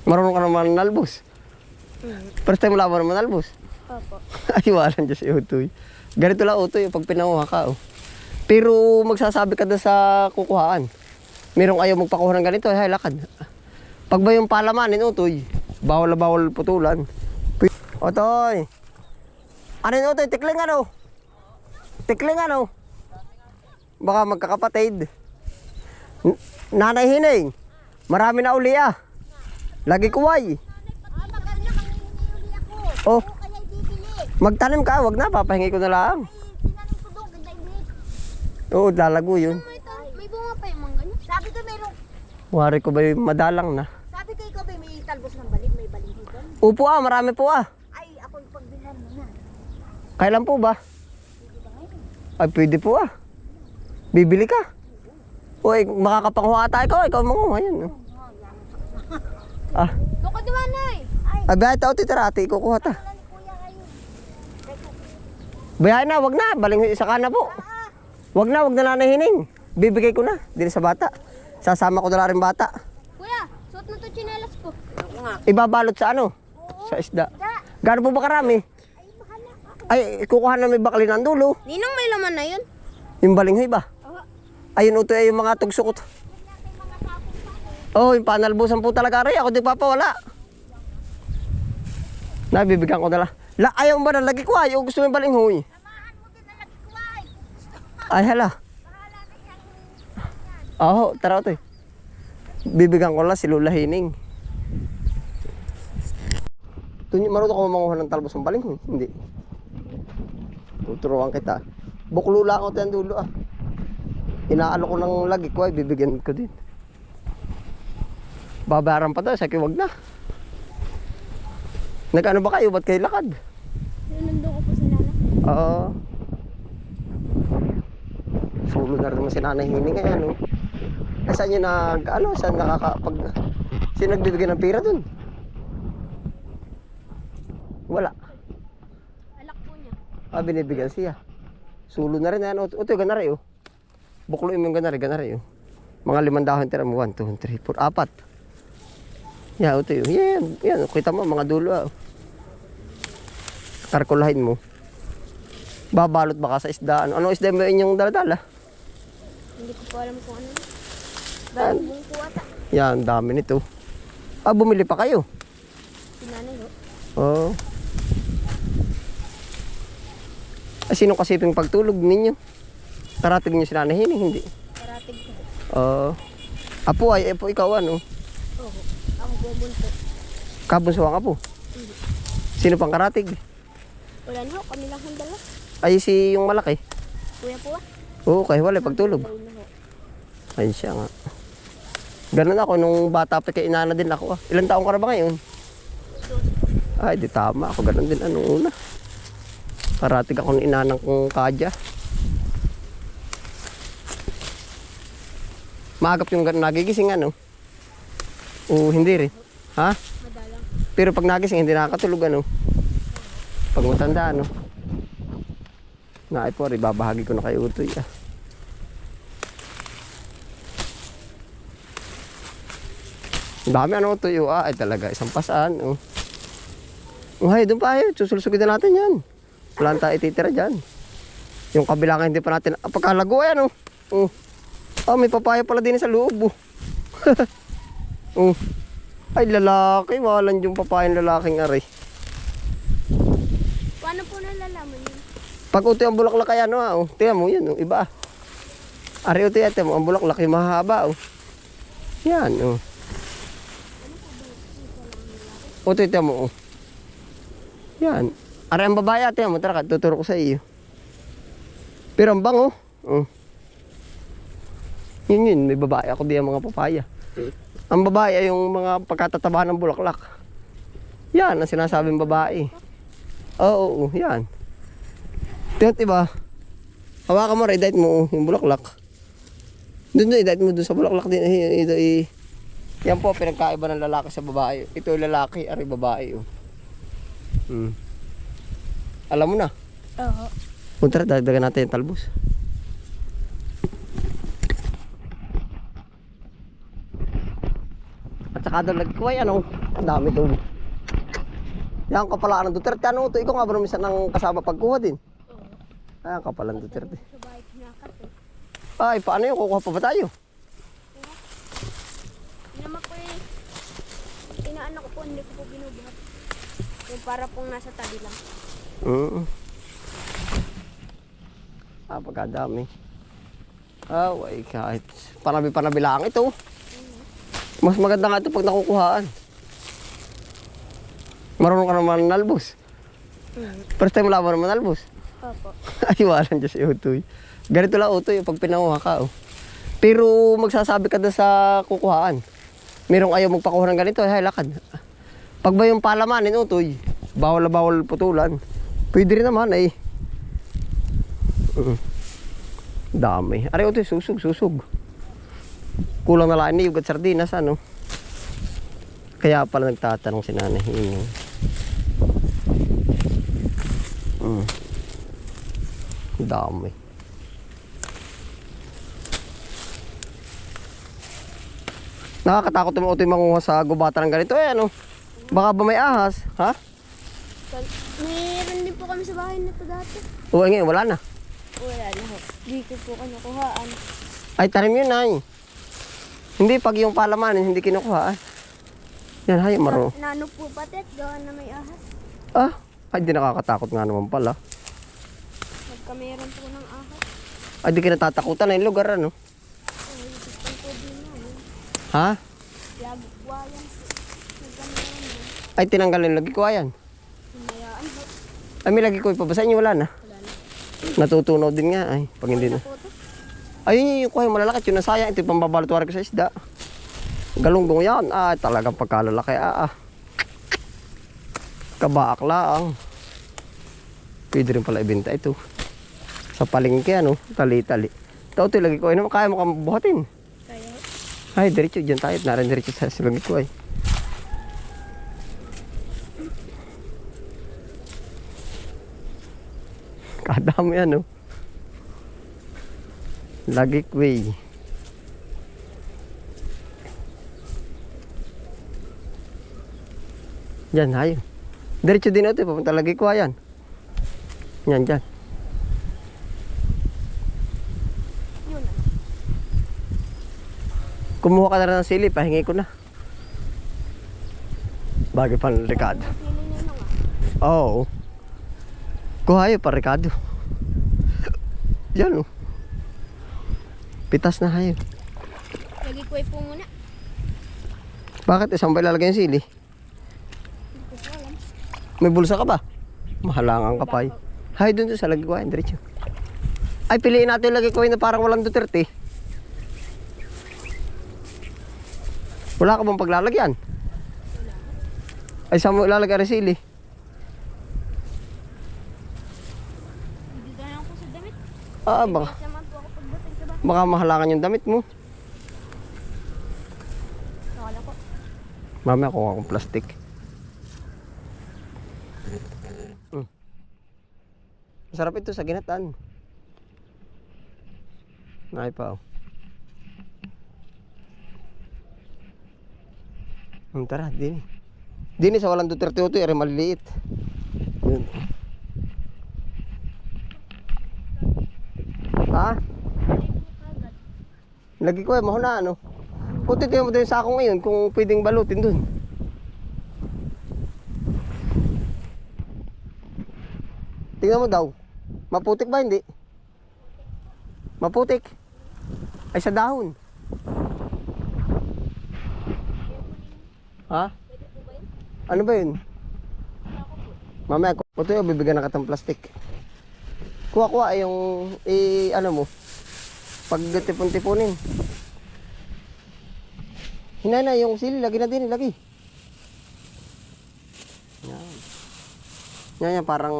Marunong ka naman nalbos. First time laban naman nalbos. Opo. Ay, walang Diyos si Utoy. Ganito lang Utoy pag pinanguha ka. Oh. Pero magsasabi ka doon sa kukuhaan. Merong ayaw magpakuha ng ganito, ay lakad. Pag ba yung palamanin Utoy, bawal na bawal putulan. Utoy! Ano yun Utoy? Tikling ano? Tikling ano? Baka magkakapatid. Nanay Hining, marami na uli ah. Lagi kuway. Maganda kang uli ako. Oh, Kaya bibili. magtanim ka, wag na, papahingi ko na lang. Tinanim ko doon, ganda init. Oo, lalago yun. May bunga pa yung mangga niya. Sabi ko mayroong, Wari ko ba yung madalang na? sabi ko ikaw ba may talbos ng balig, may balig doon. Upo ah, marami po ah. Ay, ako yung pagbilhan mo na. Kailan po ba? Ay, pwede po ah. Bibili ka. Uy, makakapanguha tayo ko. Ikaw manguha yan. Oh. Ah, Doon ka diwan na eh. Ay, ay bahay tao titira. Ate, kukuha ta. wala ni kuya kayo. Bahay na, wag na. Baling isa ka na po. Wag na nanahining. Bibigay ko na. Dili sa bata. Sasama ko na rin bata. Kuya, suot mo to tsinelas ko. Ako nga. Ibabalot sa ano? Sa isda. Gaano po ba karami? Ay, bahala ka. Ay, kukuha na may bakli ng dulo. Ninong may laman na yun? Yung balinghoy ba? Ayun uto ay yung mga tugsukot. Oh, yung panalbusan po talaga rin. Ako di papawala. Nabibigyan ko na lang. Ayaw mo ba na lagi ko ay? O gusto mo yung balinghoy? Samahan mo din na lagi ko ay. Ay, hala. Bahala na yan. Oo, tara uto. Bibigyan ko lang si Lula Hining. Marunong ko manguha ng talbos ng balinghoy? Hindi. Tuturuan kita. Buklo lang ako yung dulo ah. Inaalo ko ng lagi ko ay bibigyan ko din. Babayaran pa daw, sa wag na. Nag-ano ba kayo? Ba't kayo lakad? Nandun ko po si Nana. Oo. Sulo na rin naman si Nanay Hining ngayon. No? Eh, saan yun saan nakakapag... Sino nagbibigay ng pera dun? Wala. Alak po niya. Ah, binibigyan siya. Sulo na rin yan. Ito yung ganari oh. Bukluin mo yung ganari oh. Mga 5 dahon tira mo. 1, 2, 3, 4, 4. Yeah, ito yun. Yan. Kita mo mga dulo ah. Karkulahin mo. Babalot baka sa isda. Anong isda mo yung daladala? Hindi ko po alam kung ano. Dahil buong po ata. Yan, dami nito. Ah, bumili pa kayo? Si Nanay ho. Oo. Ay, sino kasiping pagtulog ninyo? Karating niyo si Nanay Hining, hindi? Karatig ko. Oo. Apo ay, ikaw ano? Oo. Ako bubunto. Kabunsuhan apo? Sino pang karatig? Wala na ho. Kami lang ang dala. Ay, si yung malaki. Kuya po ah. Oo, kay wala pagtulog. Wala na ho. Ay, siya nga. Ganun ako, nung bata pa kay inana din ako. Ilang taong ka na ba ngayon? Ay, di tama. Ako ganun din anong una. Karatig ako ng inanang kong kadya. Maagap yung nagigising ano? O hindi rin. Ha? Madalang. Pero pag nagising hindi nakakatulog ano? Pag matanda ano? Naay po, ibabahagi ko na kay Utoy ah. Ang dami ano Utoy ah. Ay talaga, isang pasaan oh. Hay, doon pa susulsugin na natin yan. Wala tayo ititira dyan. Yung kabilangan hindi pa natin. Pagkalago yan oh. Oh, may papaya pala din sa loob oh. Oh. Ay lalaki, walang yung papayang lalaking aray. Paano po nalalaman yun? Pag utoy ang bulaklak kaya ano oh. Tingnan mo yun oh, iba ah. Ari utoy ate mo, ang bulaklak yung mahaba oh. Yan oh. Utoy tingnan mo oh. Yan. Ari ang babae ate mo, tara tuturo ko sa iyo. Pero ang bango oh. Yun, may babae ako diyan mga papaya. Ang babae ay yung mga pagkatatabahan ng bulaklak. Yan, ang sinasabing babae. Oo, yan. Tingnan, diba? Hawakan mo, i-date mo yung bulaklak. Doon, i-date mo doon sa bulaklak din. Yan po, pinagkaiba ng lalaki sa babae. Ito yung lalaki, ari babae. Oh. Alam mo na? Oo. Punta, dagdagan natin yung talbos. At saka doon nagkuhay, ano, ang dami doon. Yan ka pala ng Duterte, ano, ito, ikaw nga ba naman ng kasama pagkuha din? Oo. Ayan ka pala ng Duterte. Sa bahay kinakat eh. Ay, paano yun? Kukuha pa ba tayo? Yun naman po eh. Inaano ko po, hindi ko po binubuhat. Yung para pong nasa tabi lang. Pagkadami. Ay, kahit panabi-panabi lang ito. Mas maganda nga ito pag nakukuhaan. Marunong ka naman nalbos. First time wala mo naman nalbos. Opo. Ay, walang Diyos si Utoy. Ganito lang Utoy pag pinakuha ka. Oh. Pero magsasabi ka doon sa kukuhaan. Merong ayaw magpakuha ng ganito, ay lakad. Pag ba yung palamanin Utoy, bawal na bawal putulan. Pwede rin naman ay. Dami. Aray Utoy, susug. Kulang na lang niyog at sardinas, ano. Kaya pala nagtatanong si Nanay Hingin. Dami. Nakakatakot naman ito yung manguha sa gubata ng ganito. Eh, ano? Baka ba may ahas? Ha? Meron din po kami sa bahay nito dati. Oo, ngayon, wala na. Wala na ho. Di ko po kinukuhaan. Ay, tarim yun, ay. Hindi, pag yung palamanin, hindi kinukuha. Yan, hay, maro. Nano po patet, gawa na may ahas. Ah, ay, di nakakatakot nga naman pala. Pagka meron po ng ahas. Ay, di kinatatakutan na yung lugar, ano? Ay, gusto po din namin. Ha? Yagwayan po. Nagkameron mo. Ay, tinanggal yung lagi ko, ayan. Hinayaan po. Ay, may lagi ko, ipabasa inyo, wala na. Wala na. Natutunaw din nga, ay, pag hindi na. Po to. Ay, yung kuhay malalaki, yun nasayang, ito yung pambabalatuwari ko sa isda. Galunggong yan, talagang pagkalalaki, Kabaak lang. Pwede rin pala ibenta ito. Sa palengke, ano, tali-tali. Ito, lagi ko, ano, kaya mo kang buhatin. Kaya. Ay, diretso, dyan tayo, narin diretso sa silagi ko, ay. Kadami, ano. Lagi way. Yan, hayo. Diretso din ito, papunta lagi ko, ayan. Yan, dyan. Yun na. Kumuha ka na rin ng sili, pahingi ko na. Bagay pa ng Ricardo. Pili nino nga. Oo. Kuhayo pa, Ricardo. Yan, oh. Pitas na hayo. Lagi ko po muna. Bakit? Isang ba ilalagay yung sili? Hindi ko po alam. May bulsa ka ba? Mahalangan ka pa, eh. Hay, dun sa lagi ko, ayan, diretso. Ay, piliin natin yung lagi ko na parang walang Duterte. Wala ka bang paglalagyan? Ay, saan mo ilalagay ang sili? Dito na lang po sa damit. Baka, Saman po ako pagdating sa bahay. baka mahalangan yung damit mo. Nakala ko. Mamaya kuha akong plastic. Masarap ito sa ginatan. Ay pa, oh. Tara, din. Din sa walang Duterte ito, ere maliliit. Yun. Ha? Lagi ko mahuna, ano? Puti tayo mo doon sa ako ngayon kung pwedeng balutin doon. Tingnan mo daw. Maputik ba hindi? Maputik. Ay sa dahon. Ha? Ano ba yun? Mamaya, ito yung bibigyan na katang plastic. Kuha-kuha yung, ano mo, pag tipon-tiponin. Hinay na yung sili, lagi na din, lagi. Yan. Yan, parang,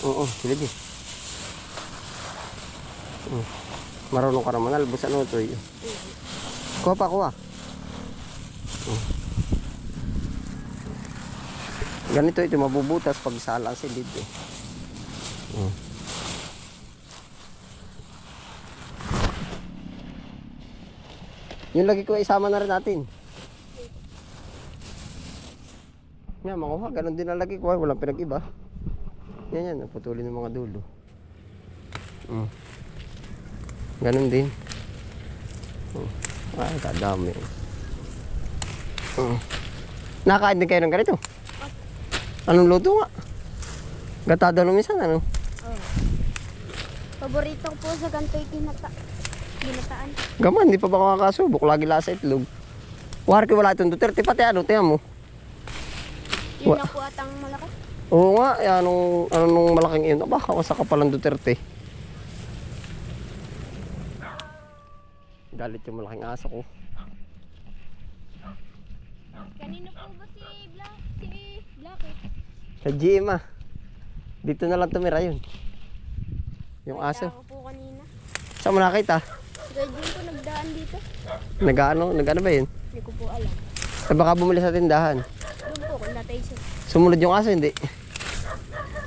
oo, sige. Marunong ka naman, albus ano ito yun. Kuha pa, kuha. Ganito ito, mabubutas pag sala ang silid eh. Yung lagi ko isama na rin natin. Yan, makuha. Ganon din ang lagi ko. Walang pinag-iba. Yan. Naputulin ng mga dulo. Ganon din. Ay, kadami. Nakain din kayo ng ganito? Anong luto nga? Gatada nung minsan, ano? Paborito ko po sa ganito yung ginataan. Gaman, hindi pa ba makakasubok? Lagi lasa itlog. Warki wala itong Duterte, pati ano, tiyan mo. Yun na po atang malaki. Oo nga, anong malaking iyon. Aba, kawasa ka palang Duterte. Galit yung malaking aso ko. Kanino po ba si Blacky? Sa GM ah. Dito na lang tumira yun. Yung aso. Ako po kanina. Saan mo nakita? Gaya po nagdaan dito. Nag-ano ba yun? Hindi ko po alam. Eh, baka bumili sa tindahan. Doon po, kanda tayo siya. Sumunod yung aso, hindi.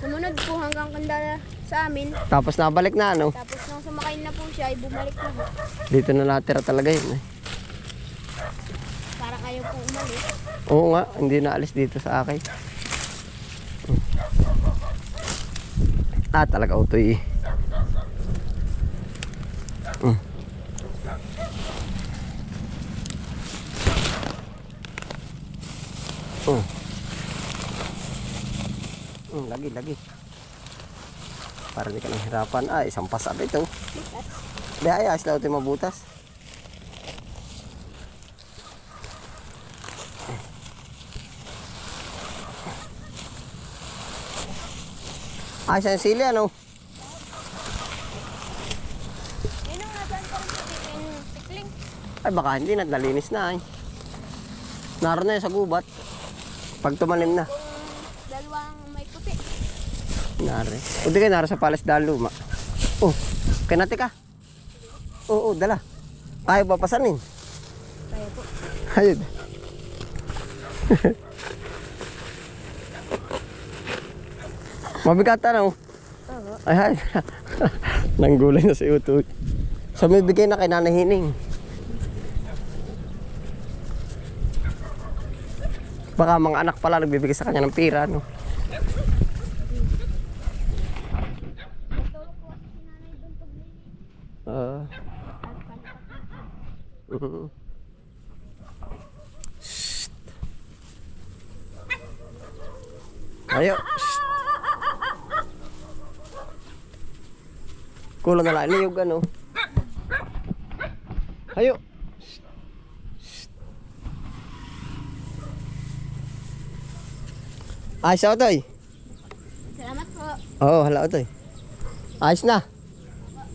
Sumunod po hanggang kanda sa amin. Tapos nabalik na ano. Tapos nang sumakay na po siya, ay bumalik na po. Dito na natira talaga yun eh. Para kayo po umalis. Oo nga, hindi na alis dito sa akin. Talaga utoy eh. Lagi. Para di ka nang hirapan. Isang pasab ito. Di ayos lang ito mabutas. Ayos ang sili ano? Yun ang nasan ko yung tikling. Ay baka hindi na, nalinis na eh. Naroon na yun sa gubat. Pag tumalim na. Kung dalawang may puti. Nari. O di kayo naro sa Palas Daluma. Oh, kanati ka. Oo, dala. Ayaw ba pasanin? Kaya po. Ayun. Mabigat ano? Oo. Ay. Nanggulay na si Utoy. So may bigay na kay Nanay Hining. Baka mga anak pala nagbibigay sa kanya ng pira, no? Natulog po kasi si nanay doon pag may Ayo. Kulang na lang niyog ano. Ayo. Ayos na Otoy. Salamat po. Oo, hala Otoy. Ayos na. Salamat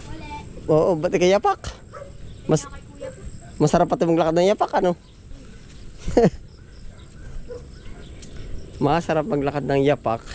po ulit. Oo, ba't kay yapak? Kay kuya po. Masarap pati maglakad ng yapak ano? Masarap maglakad ng yapak.